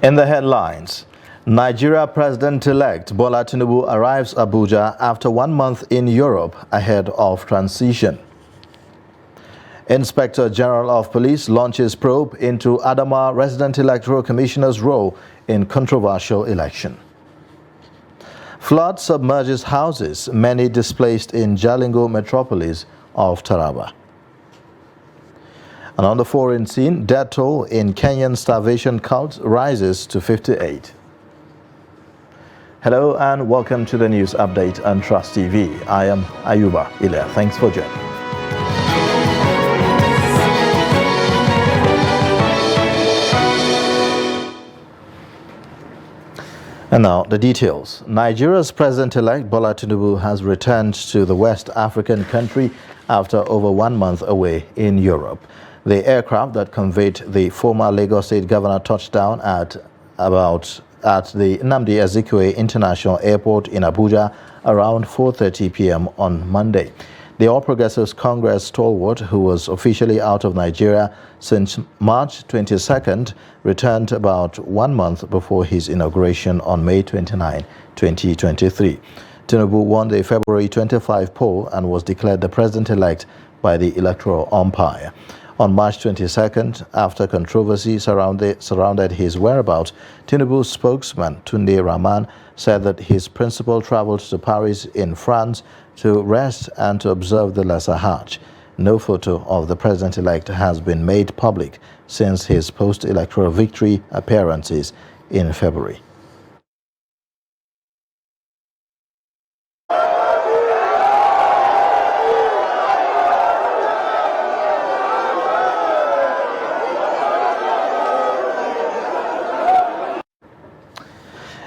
In the headlines, Nigeria President-elect Bola Tinubu arrives Abuja after 1 month in Europe ahead of transition. Inspector General of Police launches probe into Adamawa Resident Electoral Commissioner's role in controversial election. Flood submerges houses, many displaced in Jalingo metropolis of Taraba. And on the foreign scene, death toll in Kenyan starvation cult rises to 58. Hello and welcome to the news update on Trust TV. I am Ayuba Ilya. Thanks for joining. And now the details. Nigeria's President-elect Bola Tinubu has returned to the West African country after over 1 month away in Europe. The aircraft that conveyed the former Lagos State governor touched down at the Nnamdi Azikiwe International Airport in Abuja around 4:30 p.m. on Monday. The All Progressives Congress stalwart, who was officially out of Nigeria since March 22nd, returned about 1 month before his inauguration on May 29, 2023. Tinubu won the February 25 poll and was declared the president-elect by the electoral umpire. On March 22nd, after controversy surrounded his whereabouts, Tinubu's spokesman, Tunde Rahman, said that his principal traveled to Paris in France to rest and to observe the Lesser Hajj. No photo of the president-elect has been made public since his post-electoral victory appearances in February.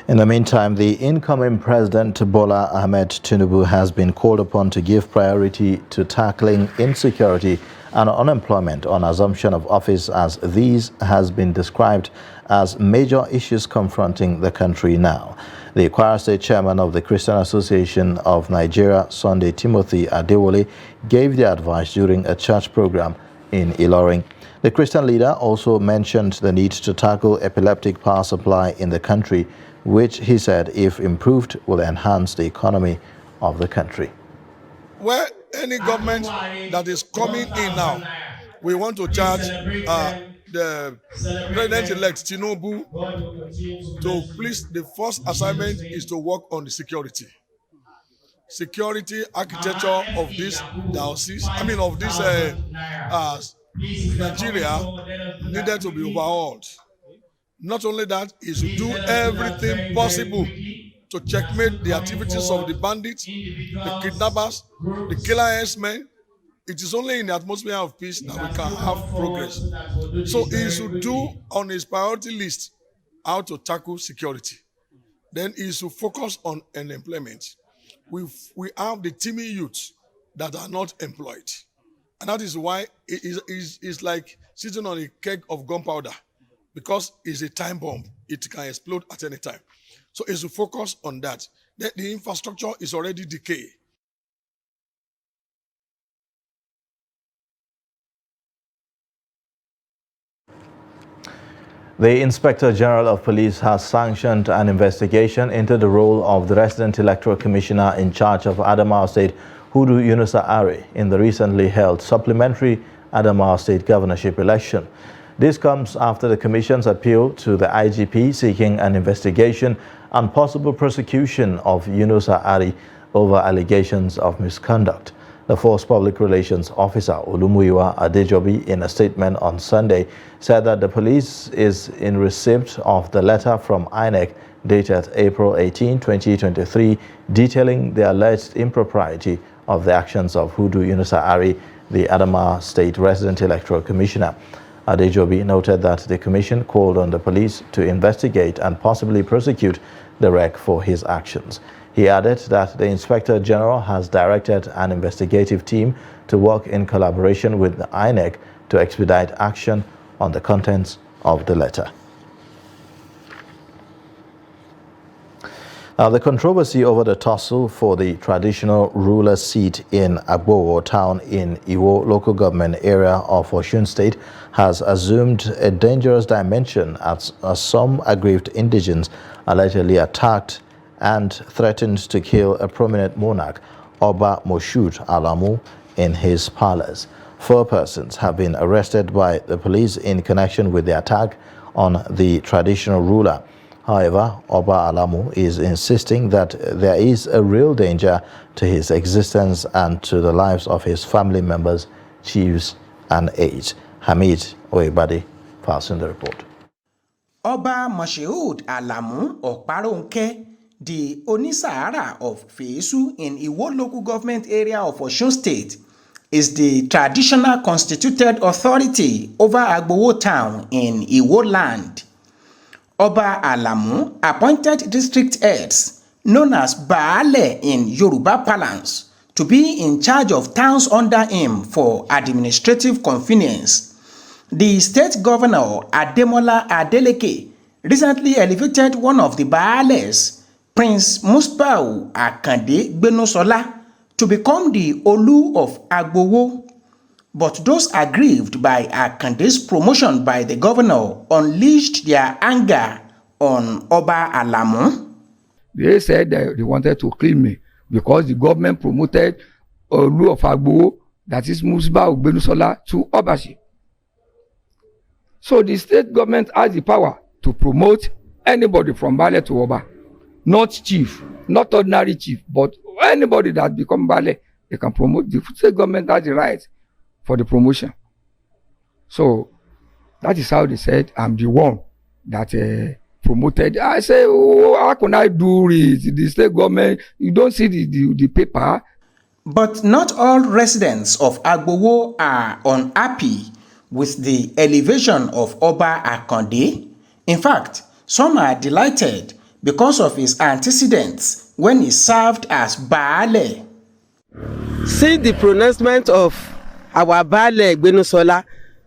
In the meantime, the incoming President Bola Ahmed Tinubu has been called upon to give priority to tackling insecurity and unemployment on assumption of office, as these has been described as major issues confronting the country now. The Kwara State chairman of the Christian Association of Nigeria, Sunday Timothy Adewole, gave the advice during a church program in Ilorin. The Christian leader also mentioned the need to tackle epileptic power supply in the country, which he said, if improved, will enhance the economy of the country. Where any government that is coming in now, we want to charge the President-elect Tinubu to please, the first assignment is to work on the security architecture of this diocese, of this Nigeria needed to be overhauled. Not only that, is to do everything possible to checkmate the activities of the bandits, the kidnappers, the killer herdsmen. It is only in the atmosphere of peace that we can have progress. So he should do on his priority list how to tackle security. Then he should focus on unemployment. We have the teeming youth that are not employed. And that is why it is like sitting on a keg of gunpowder, because it's a time bomb. It can explode at any time. So it's to focus on that. The infrastructure is already decaying. The Inspector General of Police has sanctioned an investigation into the role of the Resident Electoral Commissioner in charge of Adamawa State, Hudu Yunusa Ari, in the recently held supplementary Adamawa State governorship election. This comes after the Commission's appeal to the IGP seeking an investigation and possible prosecution of Yunusa Ari over allegations of misconduct. The Force Public Relations Officer, Olumuyiwa Adejobi, in a statement on Sunday, said that the police is in receipt of the letter from INEC dated April 18, 2023, detailing the alleged impropriety of the actions of Hudu Yunusa Ari, the Adamawa State Resident Electoral Commissioner. Adejobi noted that the commission called on the police to investigate and possibly prosecute the REC for his actions. He added that the Inspector General has directed an investigative team to work in collaboration with the INEC to expedite action on the contents of the letter. Now, the controversy over the tussle for the traditional ruler's seat in Agbowo town in Iwo local government area of Osun State has assumed a dangerous dimension as some aggrieved indigents allegedly attacked and threatened to kill a prominent monarch, Oba Moshood Alamu, in his palace. 4 persons have been arrested by the police in connection with the attack on the traditional ruler. However, Oba Alamu is insisting that there is a real danger to his existence and to the lives of his family members, chiefs, and aides. Hamid Oebade files in the report. Oba Moshood Alamu Okparonke, the Onisahara of Feesu in Iwo local government area of Osun State, is the traditional constituted authority over Agbowo town in Iwo land. Oba Alamu appointed district heads, known as Baale in Yoruba parlance, to be in charge of towns under him for administrative convenience. The state governor, Ademola Adeleke, recently elevated one of the Baales, Prince Musbau Akande Gbenusola, to become the Olu of Agbowo. But those aggrieved by Akande's promotion by the governor unleashed their anger on Oba Alamu. They said that they wanted to kill me because the government promoted Olu of Agbowo, that is Musbau Gbenusola, to Obashi. So the state government has the power to promote anybody from Baale to Oba, not chief, not ordinary chief, but anybody that become Baale, they can promote. The state government has the right for the promotion. So that is how they said I'm the one that promoted. I say, oh, how can I do it? The state government, you don't see the paper. But not all residents of Agbowo are unhappy with the elevation of Oba Akande. In fact, some are delighted because of his antecedents when he served as Baale. See the pronouncement of our Baale Gbenusola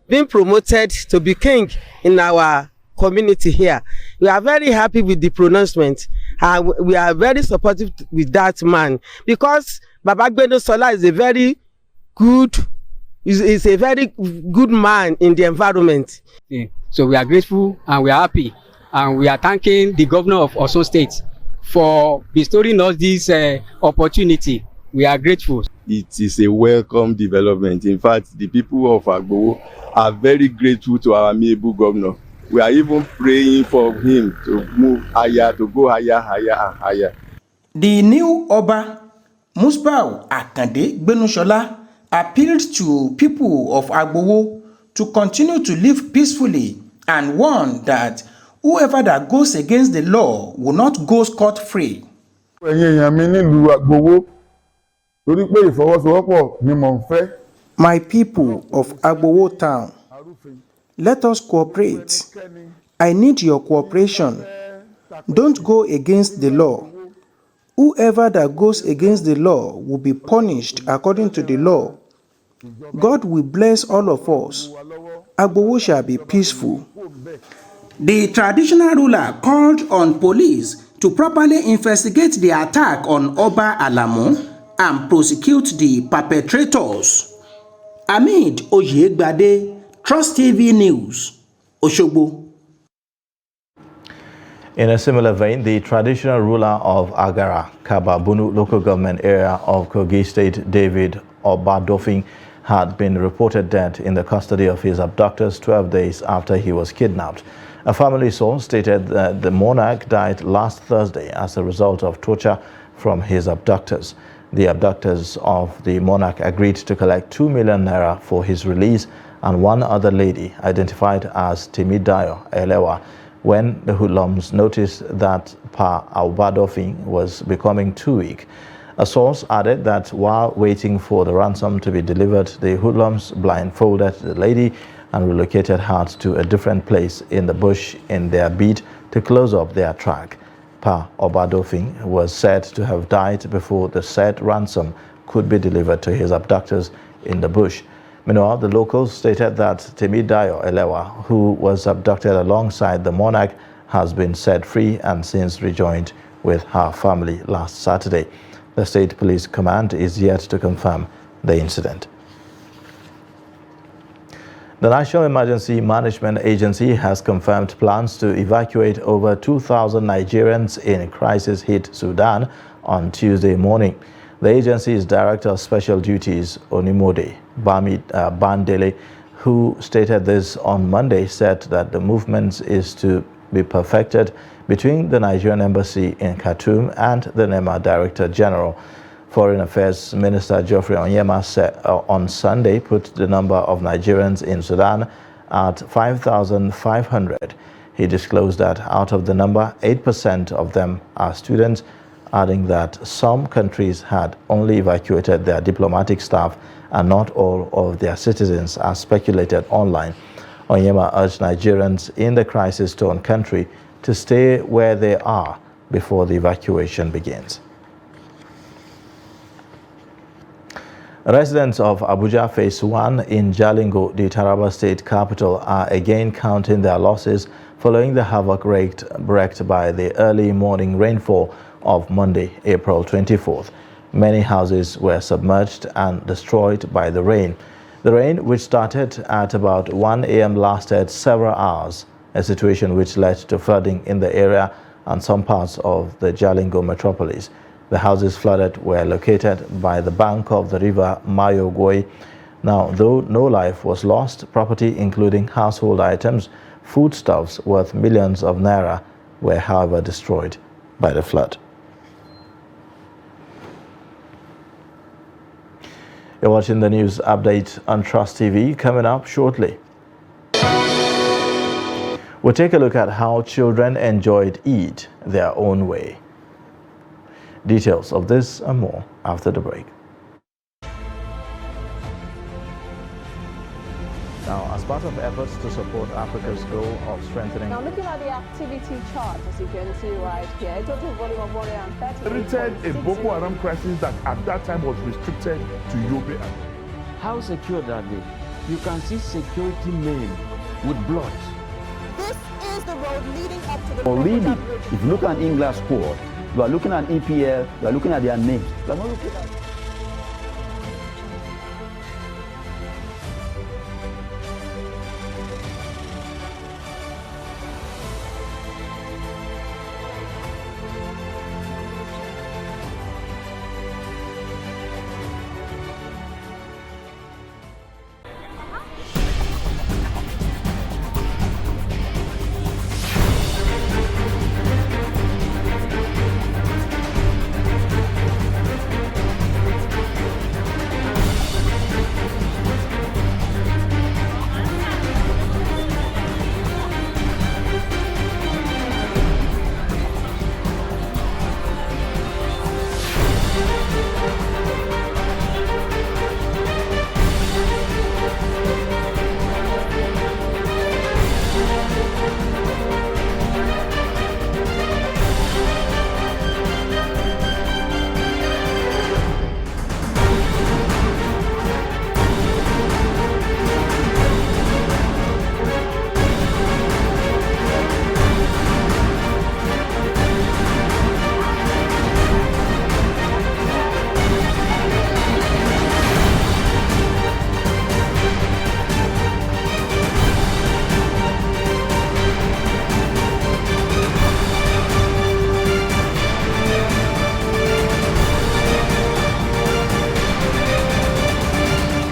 being promoted to be king in our community here. We are very happy with the pronouncement and we are very supportive with that man because Baba Gbenusola is a very good man in the environment. So we are grateful and we are happy and we are thanking the governor of Osun State for bestowing us this opportunity. We are grateful. It is a welcome development. In fact, the people of Agbowo are very grateful to our amiable governor. We are even praying for him to move higher, to go higher, higher, and higher. The new Oba, Musbau Akande Gbenusola, appealed to people of Agbowo to continue to live peacefully and warned that whoever that goes against the law will not go scot-free. My people of Agbowo town, let us cooperate. I need your cooperation. Don't go against the law. Whoever that goes against the law will be punished according to the law. God will bless all of us. Agbowo shall be peaceful. The traditional ruler called on police to properly investigate the attack on Oba Alamu and prosecute the perpetrators. Hamid Oyegbade, Trust TV News, Osogbo. In a similar vein, the traditional ruler of Agara, Kababunu local government area of Kogi State, David Obadofin, had been reported dead in the custody of his abductors 12 days after he was kidnapped. A family source stated that the monarch died last Thursday as a result of torture from his abductors. The abductors of the monarch agreed to collect 2 million naira for his release and one other lady, identified as Timidayo Elewa, when the hoodlums noticed that Pa Obadofin was becoming too weak. A source added that while waiting for the ransom to be delivered, the hoodlums blindfolded the lady and relocated her to a different place in the bush in their bid to close up their track. Pa Obadofin was said to have died before the said ransom could be delivered to his abductors in the bush. Meanwhile, the locals stated that Timidayo Elewa, who was abducted alongside the monarch, has been set free and since rejoined with her family last Saturday. The State Police Command is yet to confirm the incident. The National Emergency Management Agency has confirmed plans to evacuate over 2,000 Nigerians in crisis-hit Sudan on Tuesday morning. The agency's Director of Special Duties, Onimode Bandele, who stated this on Monday, said that the movement is to be perfected between the Nigerian Embassy in Khartoum and the NEMA Director General. Foreign Affairs Minister Geoffrey Onyema said on Sunday put the number of Nigerians in Sudan at 5,500. He disclosed that out of the number, 8% of them are students, adding that some countries had only evacuated their diplomatic staff and not all of their citizens, as speculated online. Onyema urged Nigerians in the crisis-torn country to stay where they are before the evacuation begins. Residents of Abuja Phase 1 in Jalingo, the Taraba state capital, are again counting their losses following the havoc wreaked by the early morning rainfall of Monday, April 24th. Many houses were submerged and destroyed by the rain. The rain, which started at about 1 a.m., lasted several hours, a situation which led to flooding in the area and some parts of the Jalingo metropolis. The houses flooded were located by the bank of the river Mayogoi. Now, though no life was lost, property including household items, foodstuffs worth millions of naira were, however, destroyed by the flood. You're watching the news update on Trust TV. Coming up shortly, we'll take a look at how children enjoyed Eid their own way. Details of this and more after the break. Now, as part of efforts to support Africa's goal of strengthening... Now, looking at the activity chart, as you can see right here, a total volume of 130... Treated a Boko Haram crisis that at that time was restricted to Yobe. How secure are they? You can see security men with blood. This is the road leading up to the... Really, if you look at England squad, you are looking at EPL, you are looking at their names. You are not looking at...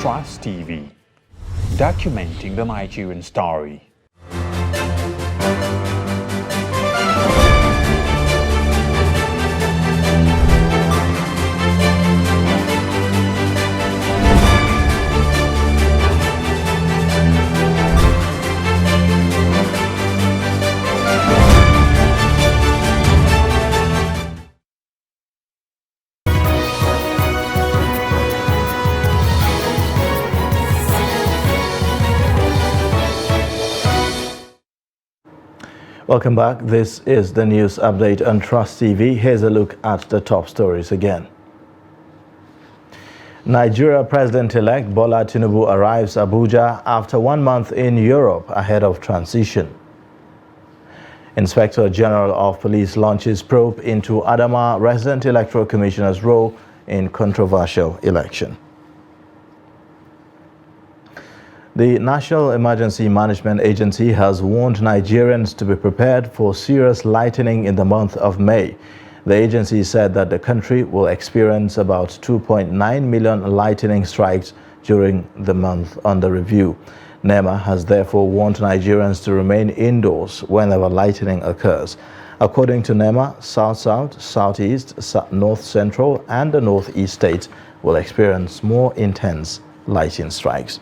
Trust TV, documenting the Nigerian story. Welcome back. This is the news update on Trust TV. Here's a look at the top stories again. Nigeria President-elect Bola Tinubu arrives Abuja after 1 month in Europe ahead of transition. Inspector General of Police launches probe into Adama Resident Electoral Commissioner's role in controversial election. The National Emergency Management Agency has warned Nigerians to be prepared for serious lightning in the month of May. The agency said that the country will experience about 2.9 million lightning strikes during the month under review. NEMA has therefore warned Nigerians to remain indoors whenever lightning occurs. According to NEMA, South-South, Southeast, North-Central and the Northeast states will experience more intense lightning strikes.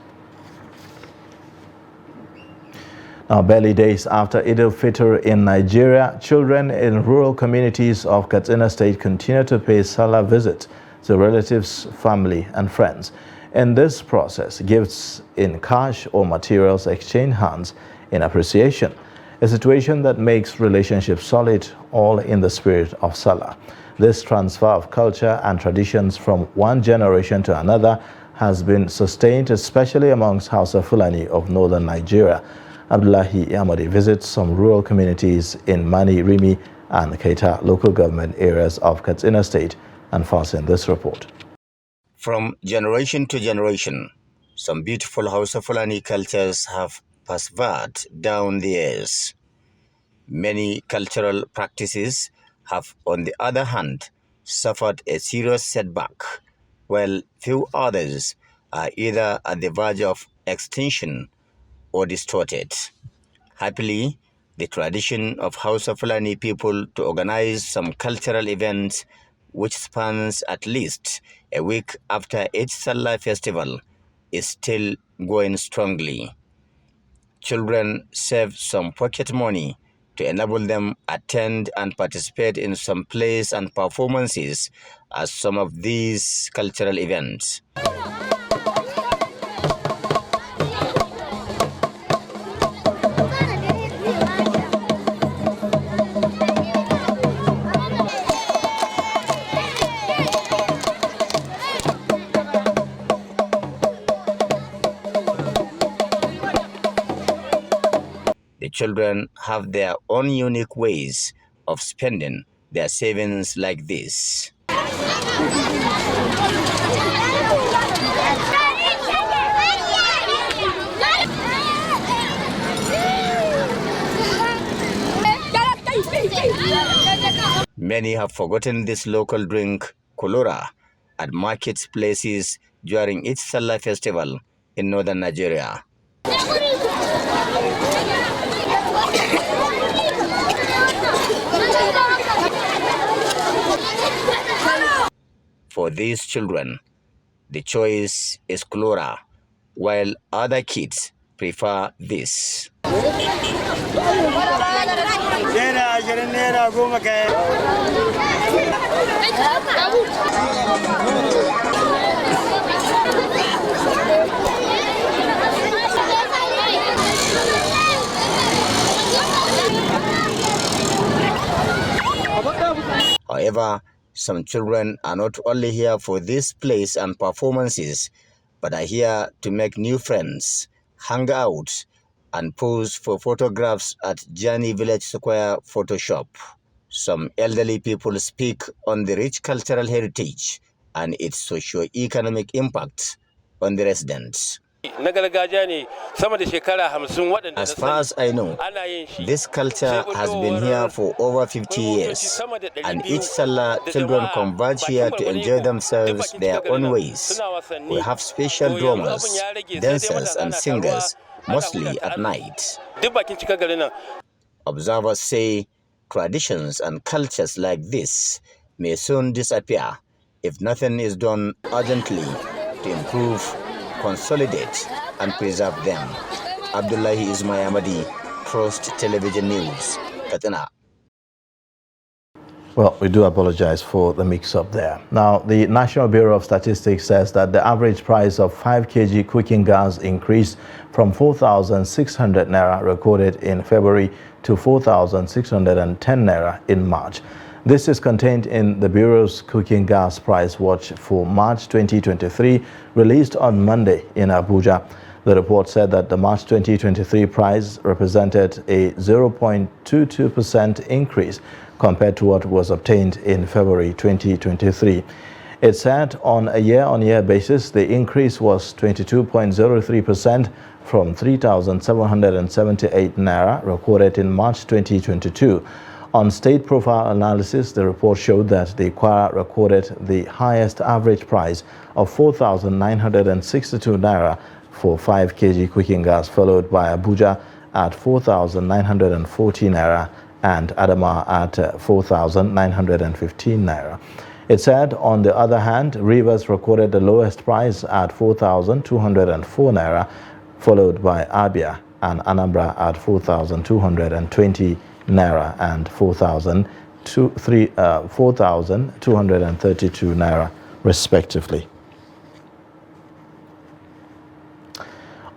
Now, barely days after Eid al-Fitr in Nigeria, children in rural communities of Katsina State continue to pay Salah visits to relatives, family and friends. In this process, gifts in cash or materials exchange hands in appreciation, a situation that makes relationships solid, all in the spirit of Salah. This transfer of culture and traditions from one generation to another has been sustained, especially amongst Hausa Fulani of northern Nigeria. Abdullahi Yamadi visits some rural communities in Mani, Rimi and Keita local government areas of Katsina State and files in this report. From generation to generation, some beautiful Hausa Fulani cultures have persevered down the years. Many cultural practices have, on the other hand, suffered a serious setback, while few others are either at the verge of extinction or distorted. Happily, the tradition of Hausa Fulani people to organize some cultural events which spans at least a week after each Salah festival is still going strongly. Children save some pocket money to enable them attend and participate in some plays and performances at some of these cultural events. Children have their own unique ways of spending their savings like this. Many have forgotten this local drink, Kolora, at marketplaces during each Salah festival in northern Nigeria. For these children, the choice is Kolora, while other kids prefer this. However, some children are not only here for this plays and performances, but are here to make new friends, hang out, and pose for photographs at Jani Village Square Photo Shop. Some elderly people speak on the rich cultural heritage and its socio-economic impact on the residents. As far as I know, this culture has been here for over 50 years, and each Salah, children converge here to enjoy themselves their own ways. We have special drummers, dancers and singers, mostly at night. Observers say traditions and cultures like this may soon disappear if nothing is done urgently to improve, consolidate and preserve them. Abdullahi Ismail Ahmadi, Trust Television News, Katsina. Well, we do apologize for the mix-up there. Now, the National Bureau of Statistics says that the average price of 5 kg cooking gas increased from 4,600 naira recorded in February to 4,610 naira in March. This is contained in the Bureau's Cooking Gas Price Watch for March 2023, released on Monday in Abuja. The report said that the March 2023 price represented a 0.22% increase compared to what was obtained in February 2023. It said on a year-on-year basis, the increase was 22.03% from 3,778 naira recorded in March 2022. On state profile analysis, the report showed that the Kwara recorded the highest average price of 4,962 naira for 5 kg cooking gas, followed by Abuja at 4,940 naira and Adama at 4,915 naira. It said, on the other hand, Rivers recorded the lowest price at 4,204 naira, followed by Abia and Anambra at 4,220 naira and 4,232 naira, respectively.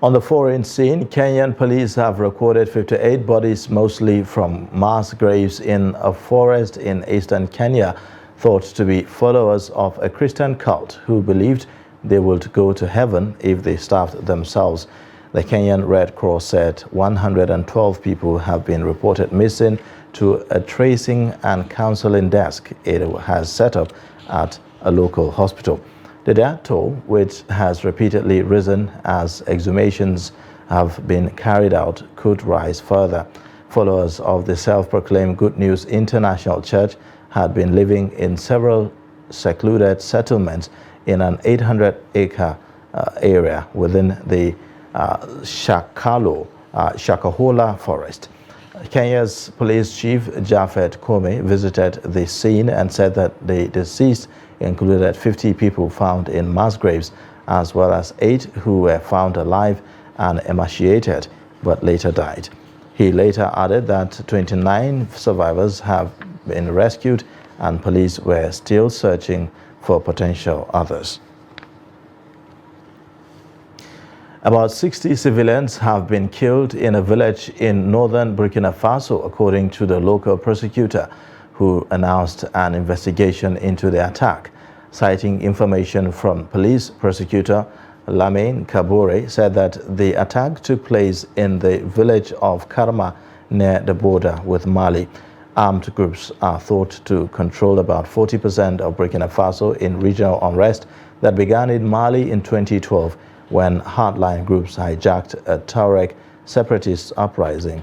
On the foreign scene, Kenyan police have recorded 58 bodies, mostly from mass graves in a forest in eastern Kenya, thought to be followers of a Christian cult who believed they would go to heaven if they starved themselves. The Kenyan Red Cross said 112 people have been reported missing to a tracing and counseling desk it has set up at a local hospital. The death toll, which has repeatedly risen as exhumations have been carried out, could rise further. Followers of the self-proclaimed Good News International Church had been living in several secluded settlements in an 800-acre area within the Shakahola forest. Kenya's police chief, Japhet Kome, visited the scene and said that the deceased included 50 people found in mass graves, as well as 8 who were found alive and emaciated, but later died. He later added that 29 survivors have been rescued and police were still searching for potential others. About 60 civilians have been killed in a village in northern Burkina Faso, according to the local prosecutor, who announced an investigation into the attack. Citing information from police prosecutor Lamine Kabore, said that the attack took place in the village of Karma near the border with Mali. Armed groups are thought to control about 40% of Burkina Faso in regional unrest that began in Mali in 2012 when hardline groups hijacked a Tuareg separatist uprising.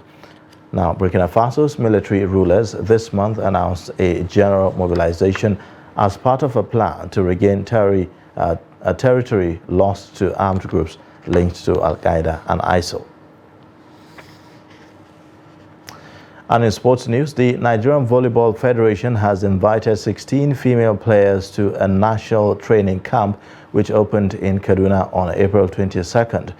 Now, Burkina Faso's military rulers this month announced a general mobilization as part of a plan to regain a territory lost to armed groups linked to Al-Qaeda and ISIL. And in sports news, the Nigerian Volleyball Federation has invited 16 female players to a national training camp which opened in Kaduna on April 22nd.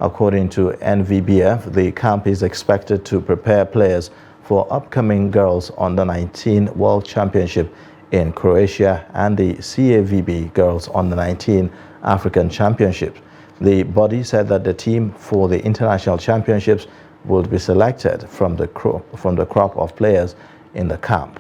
According to NVBF, the camp is expected to prepare players for upcoming Girls Under-19 World Championship in Croatia and the CAVB Girls Under-19 African Championship. The body said that the team for the international championships would be selected from the crop of players in the camp.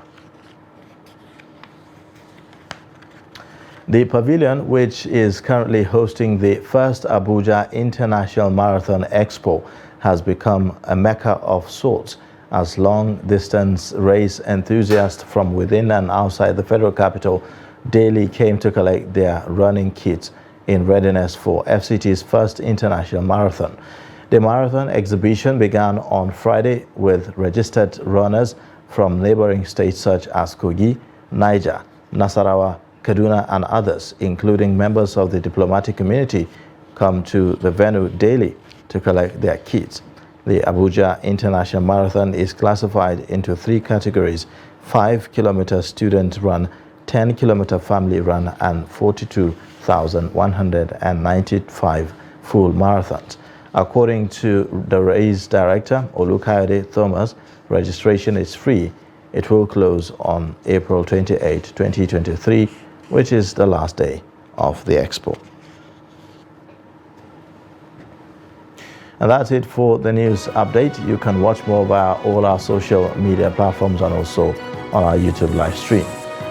The pavilion, which is currently hosting the first Abuja International Marathon Expo, has become a mecca of sorts as long-distance race enthusiasts from within and outside the federal capital daily came to collect their running kits in readiness for FCT's first international marathon. The marathon exhibition began on Friday with registered runners from neighboring states such as Kogi, Niger, Nasarawa, Kaduna and others, including members of the diplomatic community, come to the venue daily to collect their kits. The Abuja International Marathon is classified into 3 categories: 5-kilometer student run, 10-kilometer family run, and 42,195 full marathons. According to the race director, Olukayode Thomas, registration is free. It will close on April 28, 2023, which is the last day of the expo. And that's it for the news update. You can watch more via all our social media platforms and also on our YouTube live stream.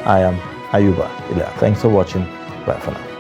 I am Ayuba Ila. Thanks for watching. Bye for now.